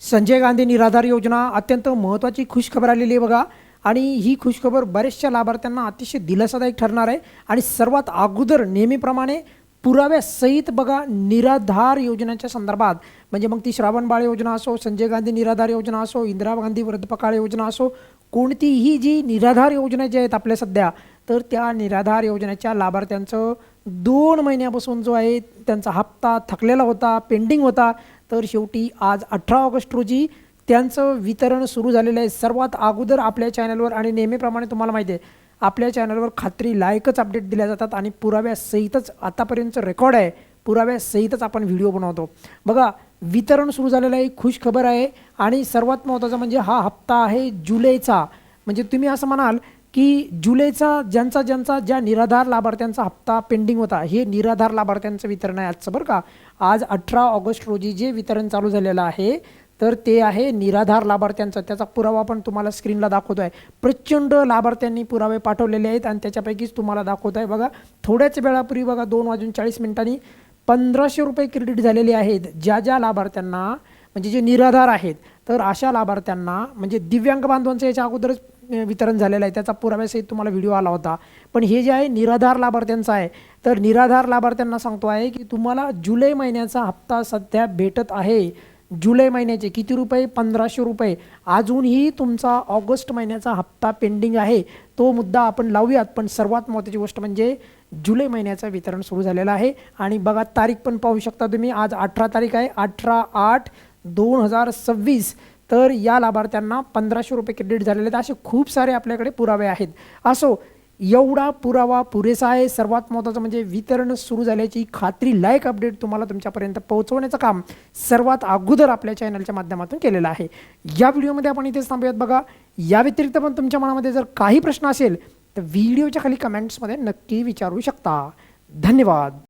संजय गांधी निराधार योजना अत्यंत महत्त्वाची खुशखबर आलेली आहे बघा. आणि ही खुशखबर बऱ्याचशा लाभार्थ्यांना अतिशय दिलासादायक ठरणार आहे. आणि सर्वात अगोदर नेहमीप्रमाणे पुराव्यासहित बघा निराधार योजनेच्या संदर्भात, म्हणजे मग ती श्रावण बाळ योजना असो, संजय गांधी निराधार योजना असो, इंदिरा गांधी वृद्धपकाळ योजना असो, कोणतीही जी निराधार योजना जी आहेत आपल्या सध्या, तर त्या निराधार योजनेच्या लाभार्थ्यांचं 2 महिन्यापासून जो आहे त्यांचा हप्ता थकलेला होता, पेंडिंग होता, तर शेवटी आज 18 ऑगस्ट रोजी त्यांचं वितरण सुरू झालेलं आहे. सर्वात अगोदर आपल्या चॅनलवर, आणि नेहमीप्रमाणे तुम्हाला माहिती आहे आपल्या चॅनलवर खात्री लायकच अपडेट दिल्या जातात आणि पुराव्यासहितच आतापर्यंतचं रेकॉर्ड आहे, पुराव्यासहितच आपण व्हिडिओ बनवतो बघा. वितरण सुरू झालेलं आहे, खुश खबर आहे. आणि सर्वात महत्त्वाचं म्हणजे हा हप्ता आहे जुलैचा. म्हणजे तुम्ही असं म्हणाल की जुलैचा ज्या निराधार लाभार्थ्यांचा हप्ता पेंडिंग होता, हे निराधार लाभार्थ्यांचं वितरण आहे आजचं बरं का. आज 18 ऑगस्ट रोजी जे वितरण चालू झालेलं आहे तर ते आहे निराधार लाभार्थ्यांचं. त्याचा पुरावा पण तुम्हाला स्क्रीनला दाखवतो आहे. प्रचंड लाभार्थ्यांनी पुरावे पाठवलेले आहेत आणि त्याच्यापैकीच तुम्हाला दाखवत आहे बघा. थोड्याच वेळापूर्वी बघा 2:40 1500 रुपये क्रेडिट झालेले आहेत ज्या लाभार्थ्यांना, म्हणजे जे निराधार आहेत. तर अशा लाभार्थ्यांना, म्हणजे दिव्यांग बांधवांचं याच्या अगोदरच वितरण झालेलं आहे, त्याचा पुराव्यासहित तुम्हाला व्हिडिओ आला होता. पण हे जे आहे निराधार लाभार्थ्यांचं आहे. तर निराधार लाभार्थ्यांना सांगतो आहे की तुम्हाला जुलै महिन्याचा हप्ता सध्या भेटत आहे. जुलै महिन्याचे किती रुपये? 1500 रुपये. अजूनही तुमचा ऑगस्ट महिन्याचा हप्ता पेंडिंग आहे, तो मुद्दा आपण लावूयात. पण सर्वात महत्त्वाची गोष्ट म्हणजे जुलै महिन्याचं वितरण सुरू झालेलं आहे. आणि बघा तारीख पण पाहू शकता तुम्ही, आज 18 तारीख आहे, 18/8/2026. तर या लाभार्थ्यांना 1500 रुपये क्रेडिट झालेले आहेत. असे खूप सारे आपल्याकडे पुरावे आहेत. असो, एवढा पुरावा पुरेसा आहे. सर्वात महत्त्वाचं म्हणजे वितरण सुरू झाल्याची खात्री लायक अपडेट तुम्हाला तुमच्यापर्यंत पोहोचवण्याचं काम सर्वात अगोदर आपल्या चॅनलच्या माध्यमातून केलेलं आहे. या व्हिडिओमध्ये आपण इथेच थांबूयात बघा. या व्यतिरिक्त पण तुमच्या मनामध्ये जर काही प्रश्न असेल तर व्हिडिओच्या खाली कमेंट्समध्ये नक्की विचारू शकता. धन्यवाद.